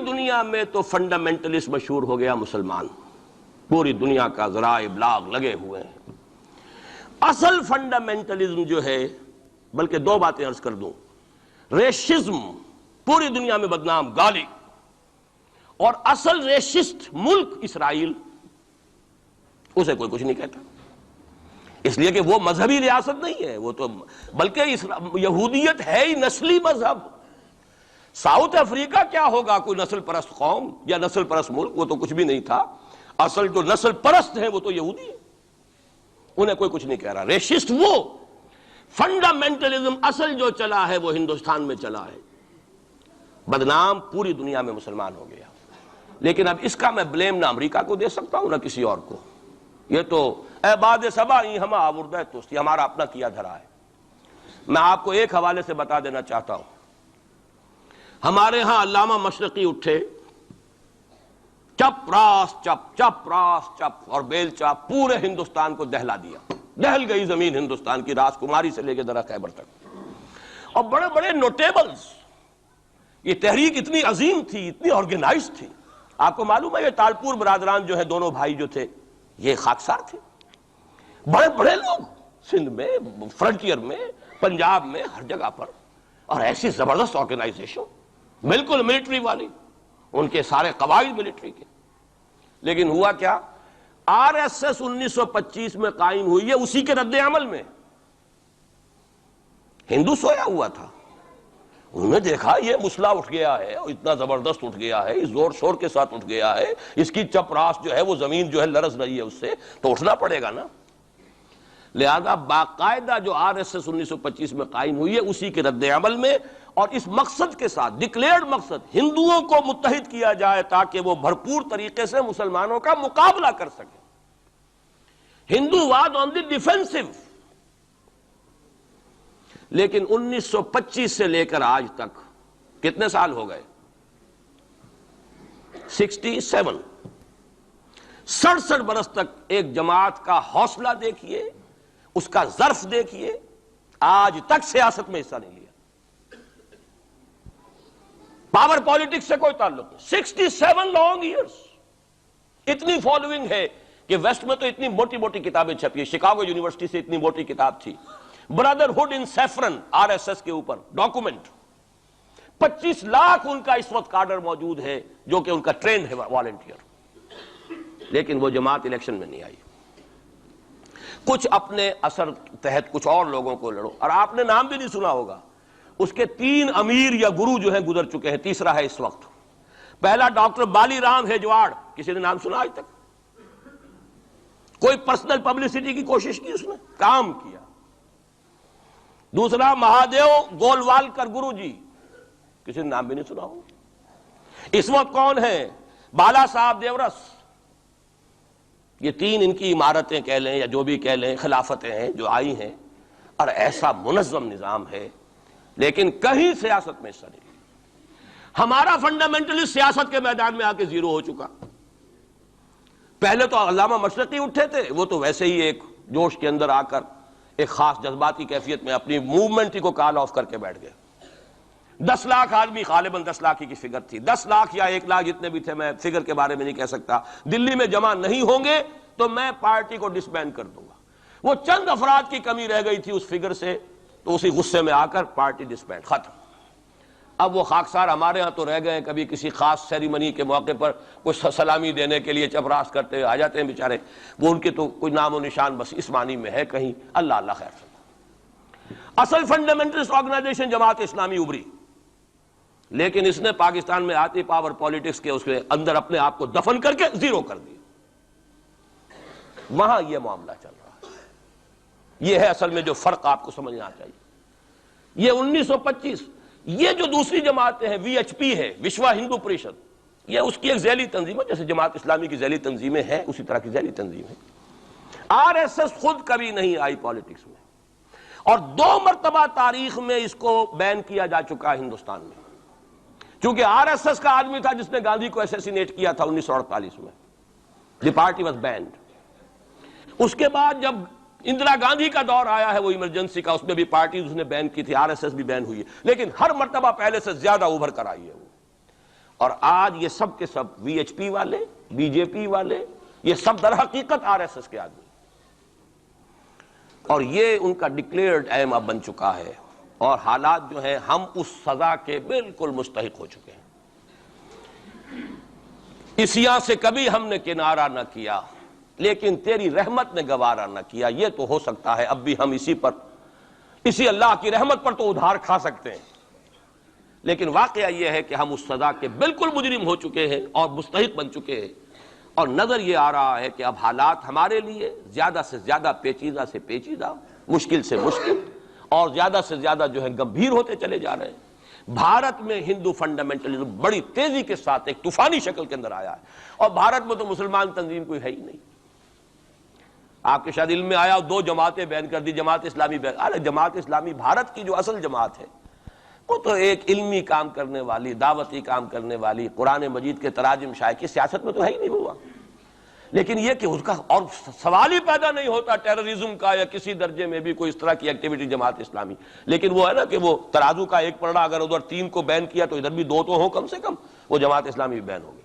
دنیا میں تو فنڈامنٹلسٹ مشہور ہو گیا مسلمان، پوری دنیا کا ذرائع ابلاغ لگے ہوئے ہیں۔ اصل فنڈامنٹلزم جو ہے، بلکہ دو باتیں عرض کر دوں، ریشزم پوری دنیا میں بدنام گالی، اور اصل ریشسٹ ملک اسرائیل، اسے کوئی کچھ نہیں کہتا، اس لیے کہ وہ مذہبی ریاست نہیں ہے، وہ تو بلکہ یہودیت ہے ہی نسلی مذہب۔ ساؤتھ افریقہ کیا ہوگا، کوئی نسل پرست قوم یا نسل پرست ملک؟ وہ تو کچھ بھی نہیں تھا۔ اصل جو نسل پرست ہیں وہ تو یہودی ہیں، انہیں کوئی کچھ نہیں کہہ رہا۔ ریشسٹ وہ، فنڈامنٹلزم اصل جو چلا ہے وہ ہندوستان میں چلا ہے، بدنام پوری دنیا میں مسلمان ہو گیا۔ لیکن اب اس کا میں بلیم نہ امریکہ کو دے سکتا ہوں نہ کسی اور کو، یہ تو اے باد سبا ہی ہم آوردہ توستی، ہمارا اپنا کیا دھرا ہے۔ میں آپ کو ایک حوالے سے بتا دینا چاہتا ہوں، ہمارے ہاں علامہ مشرقی اٹھے، چپ راس چپ، چپ راس چپ، اور بیل چاپ پورے ہندوستان کو دہلا دیا، دہل گئی زمین ہندوستان کی، راس کماری سے لے کے درہ خیبر تک، اور بڑے بڑے نوٹیبلز۔ یہ تحریک اتنی عظیم تھی، اتنی آرگنائز تھی۔ آپ کو معلوم ہے یہ تالپور برادران جو ہے، دونوں بھائی جو تھے، یہ خاکسار تھے، بڑے بڑے لوگ، سندھ میں، فرنٹیئر میں، پنجاب میں، ہر جگہ پر، اور ایسی زبردست آرگنائزیشن بالکل ملٹری والی، ان کے سارے قواعد ملٹری کے۔ لیکن ہوا کیا، آر ایس ایس 1925 میں قائم ہوئی ہے، اسی کے رد عمل میں ہندو سویا ہوا تھا، انہوں نے دیکھا یہ مسئلہ اٹھ گیا ہے، اور اتنا زبردست اٹھ گیا ہے، اس زور شور کے ساتھ اٹھ گیا ہے، اس کی چپ راس جو ہے وہ زمین جو ہے لرز رہی ہے، اس سے تو اٹھنا پڑے گا نا۔ لہذا باقاعدہ جو آر ایس ایس 1925 میں قائم ہوئی ہے، اسی کے رد عمل میں، اور اس مقصد کے ساتھ، ڈکلیئرڈ مقصد، ہندوؤں کو متحد کیا جائے تاکہ وہ بھرپور طریقے سے مسلمانوں کا مقابلہ کر سکیں، ہندو واد آن دی ڈیفینسو۔ لیکن 1925 سے لے کر آج تک کتنے سال ہو گئے؟ 67 برس تک ایک جماعت کا حوصلہ دیکھیے، اس کا ظرف دیکھیے، آج تک سیاست میں حصہ نہیں لیا، پاور پالیٹکس سے کوئی تعلق نہیں۔ 67 لانگ ایئرس، اتنی فالوئنگ ہے کہ ویسٹ میں تو اتنی موٹی موٹی کتابیں چھپی ہیں، شکاگو یونیورسٹی سے اتنی موٹی کتاب تھی، برادرہڈ ان سیفرن، آر ایس ایس کے اوپر ڈاکومنٹ، 25 لاکھ ان کا اس وقت کارڈر موجود ہے جو کہ ان کا ٹرینڈ ہے والنٹیئر۔ لیکن وہ جماعت الیکشن میں نہیں آئی، کچھ اپنے اثر تحت کچھ اور لوگوں کو لڑو، اور آپ نے نام بھی نہیں سنا ہوگا، اس کے 3 امیر یا گرو جو ہیں گزر چکے ہیں، تیسرا ہے اس وقت۔ پہلا ڈاکٹر بالی رام ہیجواڑ، کسی نے نام سنا آج تک؟ کوئی پرسنل پبلسٹی کی کوشش کی، اس نے کام کیا۔ دوسرا مہادیو گولوالکر گرو جی، کسی نے نام بھی نہیں سنا ہو۔ اس وقت کون ہیں؟ بالا صاحب دیورس۔ یہ 3 ان کی عمارتیں کہہ لیں یا جو بھی کہہ لیں، خلافتیں ہیں جو آئی ہیں، اور ایسا منظم نظام ہے، لیکن کہیں سیاست میں حصہ نہیں۔ ہمارا فنڈامنٹلسٹ سیاست کے میدان میں آ کے زیرو ہو چکا۔ پہلے تو علامہ مشرقی اٹھے تھے، وہ تو ویسے ہی ایک جوش کے اندر آ کر ایک خاص جذباتی کیفیت میں اپنی موومنٹ کو کال آف کر کے بیٹھ گئے۔ 10 لاکھ آدمی، غالباً 10 لاکھ کی فگر تھی، 10 لاکھ یا 1 لاکھ جتنے بھی تھے، میں فگر کے بارے میں نہیں کہہ سکتا، دلی میں جمع نہیں ہوں گے تو میں پارٹی کو ڈسبینڈ کر دوں گا۔ وہ چند افراد کی کمی رہ گئی تھی اس فگر سے، تو اسی غصے میں آ کر پارٹی ڈسبینڈ، ختم۔ اب وہ خاکسار ہمارے ہاں تو رہ گئے، کبھی کسی خاص سیریمنی کے موقع پر کچھ سلامی دینے کے لیے چپراس کرتے آ جاتے ہیں بیچارے، وہ ان کے تو کوئی نام و نشان بس اس معنی میں ہے کہیں، اللہ اللہ خیر سے۔ اصل فنڈامنٹلسٹ آرگنائزیشن جماعت اسلامی ابھری، لیکن اس نے پاکستان میں آتی پاور پالیٹکس کے اس کے اندر اپنے آپ کو دفن کر کے زیرو کر دیا۔ وہاں یہ معاملہ چل رہا ہے، یہ ہے اصل میں جو فرق آپ کو سمجھنا چاہیے۔ یہ 1925، یہ جو دوسری جماعتیں ہیں، وی ایچ پی ہے، وشوا ہندو پریشد، یہ اس کی ایک ذیلی تنظیم ہے، جیسے جماعت اسلامی کی ذیلی تنظیمیں ہیں اسی طرح کی ذیلی تنظیم ہے۔ آر ایس ایس خود کبھی نہیں آئی پالیٹکس میں، اور 2 مرتبہ تاریخ میں اس کو بین کیا جا چکا ہے ہندوستان میں، چونکہ آر ایس ایس کا آدمی تھا جس نے گاندھی کو ایسیسینیٹ کیا تھا 1948 میں، دی پارٹی واز بینڈ۔ اس کے بعد جب اندرا گاندھی کا دور آیا ہے وہ ایمرجنسی کا، اس میں بھی پارٹیز اس نے بین کی تھی، آر ایس ایس بھی بین ہوئی ہے، لیکن ہر مرتبہ پہلے سے زیادہ ابھر کر آئی ہے وہ۔ اور آج یہ سب کے سب وی ایچ پی والے، بی جے پی والے، یہ سب در حقیقت آر ایس ایس کے آدمی، اور یہ ان کا ڈکلیئرڈ ایم اب بن چکا ہے، اور حالات جو ہیں ہم اس سزا کے بالکل مستحق ہو چکے ہیں۔ اسیاں سے کبھی ہم نے کنارہ نہ کیا، لیکن تیری رحمت نے گوارا نہ کیا۔ یہ تو ہو سکتا ہے اب بھی ہم اسی اللہ کی رحمت پر تو ادھار کھا سکتے ہیں، لیکن واقعہ یہ ہے کہ ہم اس سزا کے بالکل مجرم ہو چکے ہیں اور مستحق بن چکے ہیں، اور نظر یہ آ رہا ہے کہ اب حالات ہمارے لیے زیادہ سے زیادہ پیچیدہ سے پیچیدہ، مشکل سے مشکل، اور زیادہ سے زیادہ جو ہے گمبھیر ہوتے چلے جا رہے ہیں۔ بھارت میں ہندو فنڈامنٹلزم بڑی تیزی کے ساتھ ایک طوفانی شکل کے اندر آیا ہے، اور بھارت میں تو مسلمان تنظیم کوئی ہے ہی نہیں۔ آپ کے شاید علم میں آیا 2 جماعتیں بین کر دی، جماعت اسلامی بین۔ ارے جماعت اسلامی بھارت کی جو اصل جماعت ہے وہ تو ایک علمی کام کرنے والی، دعوتی کام کرنے والی، قرآن مجید کے تراجم شائع کی سیاست میں تو ہے ہی نہیں ہوا۔ لیکن یہ کہ اس کا اور سوال ہی پیدا نہیں ہوتا ٹیررزم کا یا کسی درجے میں بھی کوئی اس طرح کی ایکٹیویٹی جماعت اسلامی، لیکن وہ ہے نا کہ وہ ترازو کا ایک پلڑا اگر ادھر 3 کو بین کیا تو ادھر بھی 2 تو ہوں کم سے کم، وہ جماعت اسلامی بین ہو گئی۔